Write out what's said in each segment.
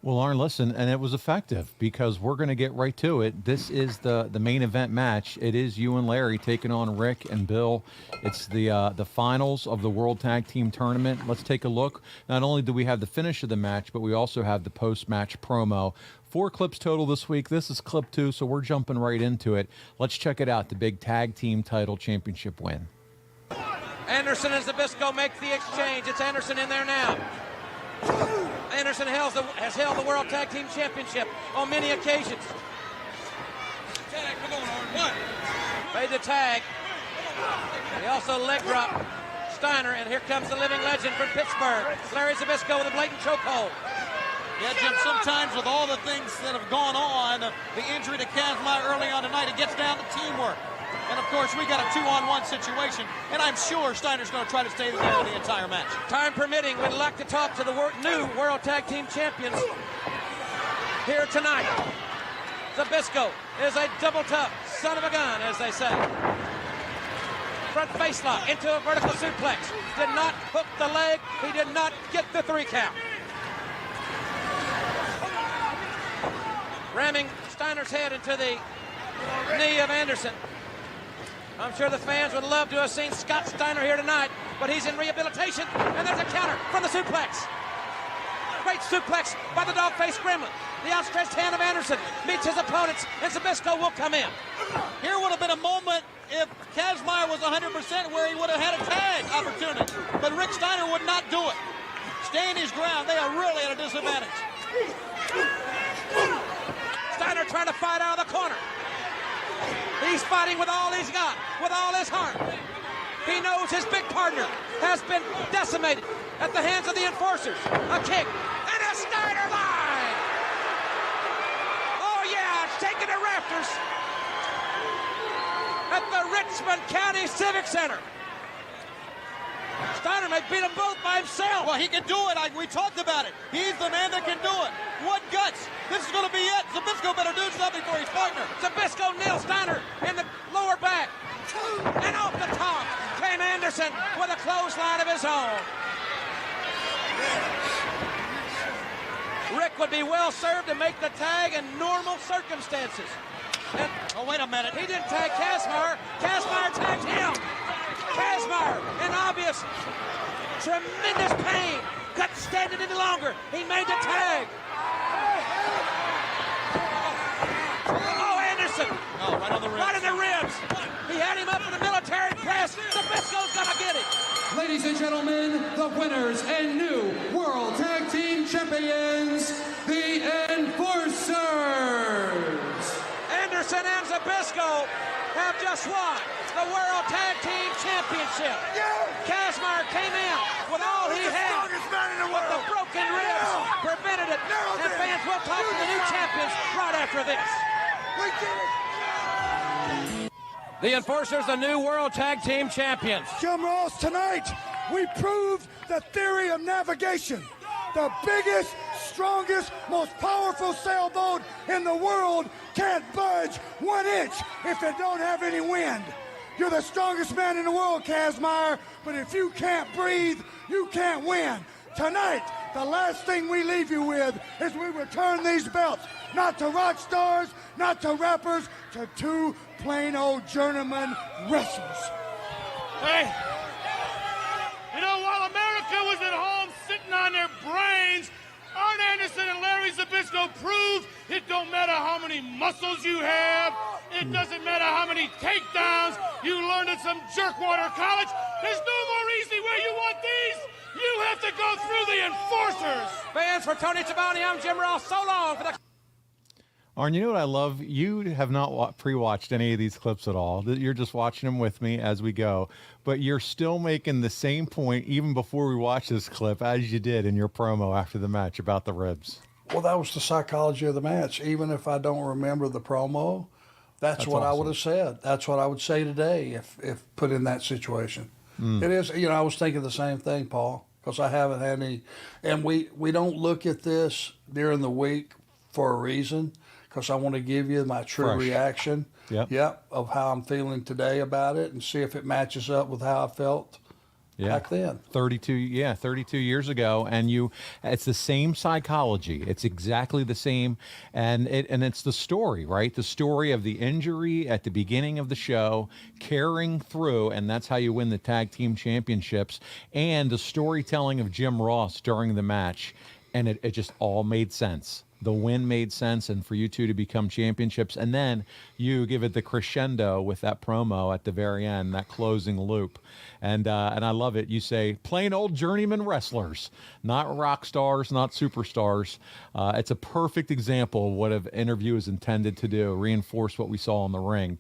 Well, Arn, listen, and it was effective because we're going to get right to it. This is the main event match. It is you and Larry taking on Rick and Bill. It's the finals of the World Tag Team Tournament. Let's take a look. Not only do we have the finish of the match, but we also have the post-match promo. 4 clips total this week. This is clip 2, so we're jumping right into it. Let's check it out, the big tag team title championship win. Anderson and Zbyszko make the exchange. It's Anderson in there now. Anderson has held the World Tag Team Championship on many occasions. Made the tag. He also leg dropped Steiner, and here comes the living legend from Pittsburgh, Larry Zbyszko with a blatant chokehold. Yeah, Jim, sometimes with all the things that have gone on, the injury to Kazmaier early on tonight, it gets down to teamwork. And, of course, we got a 2-on-1 situation, and I'm sure Steiner's going to try to stay there the entire match. Time permitting, we'd like to talk to the new World Tag Team Champions here tonight. Zbyszko is a double tough son of a gun, as they say. Front face lock into a vertical suplex. Did not hook the leg. He did not get the 3 count. Ramming Steiner's head into the knee of Anderson. I'm sure the fans would love to have seen Scott Steiner here tonight, but he's in rehabilitation, and there's a counter from the suplex. Great suplex by the dog-faced gremlin. The outstretched hand of Anderson meets his opponents, and Zbyszko will come in. Here would have been a moment if Kazmaier was 100% where he would have had a tag opportunity, but Rick Steiner would not do it. Staying his ground, they are really at a disadvantage. Steiner trying to fight out of the corner. He's fighting with all he's got, with all his heart. He knows his big partner has been decimated at the hands of the enforcers. A kick, and a Steiner line! Oh yeah, it's taking the rafters at the Richmond County Civic Center. Steiner may beat them both by himself. Well, he can do it. We talked about it. He's the man that can do it. What guts? This is going to be it. Zbyszko better do something for his partner. Zbyszko nails Steiner in the lower back. And off the top came Anderson with a clothesline of his own. Rick would be well served to make the tag in normal circumstances. And, oh, wait a minute. He didn't tag Kazmaier. Kazmaier tagged him. Kazmaier, in obvious, tremendous pain, couldn't stand it any longer. He made the tag. Oh, Anderson. Oh, right on the ribs. Right in the ribs. He had him up in the military press. Zbyszko's gonna get it. Ladies and gentlemen, the winners and new World Tag Team Champions, the Enforcers. Anderson and Zbyszko have just won the World Tag Team Championship. Kazmaier came in with all he had, but the broken ribs prevented it. And fans will talk to the new champions right after this. The Enforcers, the new World Tag Team Champions. Jim Ross, tonight we proved the theory of navigation. The biggest, strongest, most powerful sailboat in the world can't budge 1 inch if it don't have any wind. You're the strongest man in the world, Kazmaier, but if you can't breathe, you can't win. Tonight, the last thing we leave you with is we return these belts, not to rock stars, not to rappers, to 2 plain old journeyman wrestlers. Hey, you know, while America was at home sitting on their brains, Arn Anderson and Larry Zbyszko proved it don't matter how many muscles you have, it doesn't matter how many takedowns you learned at some jerkwater college. There's no more easy way you want these. You have to go through the Enforcers. Fans, for Tony Schiavone, I'm Jim Ross. So long for the... Arn, you know what I love? You have not pre-watched any of these clips at all. You're just watching them with me as we go. But you're still making the same point even before we watch this clip as you did in your promo after the match about the ribs. Well, that was the psychology of the match. Even if I don't remember the promo, that's what awesome. I would have said. That's what I would say today if put in that situation. It is, you know, I was thinking the same thing, Paul, because I haven't had any, and we don't look at this during the week for a reason, because I want to give you my true reaction of how I'm feeling today about it and see if it matches up with how I felt back then. 32 years ago, and it's the same psychology. It's exactly the same, and it's the story, right? The story of the injury at the beginning of the show carrying through, and that's how you win the tag team championships, and the storytelling of Jim Ross during the match, and it just all made sense. The win made sense, and for you two to become championships, and then you give it the crescendo with that promo at the very end, that closing loop, and I love it. You say plain old journeyman wrestlers, not rock stars, not superstars. It's a perfect example of what an interview is intended to do, reinforce what we saw in the ring.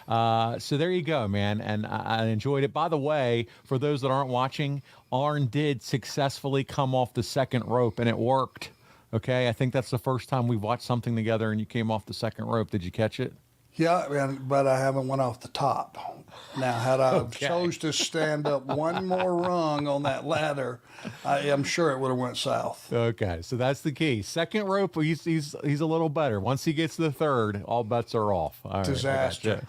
So there you go, man, and I enjoyed it. By the way, for those that aren't watching, Arn did successfully come off the second rope, and it worked. Okay, I think that's the first time we've watched something together and you came off the second rope. Did you catch it? Yeah, but I haven't went off the top. Now, had I chose to stand up one more rung on that ladder, I am sure it would have went south. Okay, so that's the key. Second rope, he's a little better. Once he gets to the third, all bets are off. All right, disaster.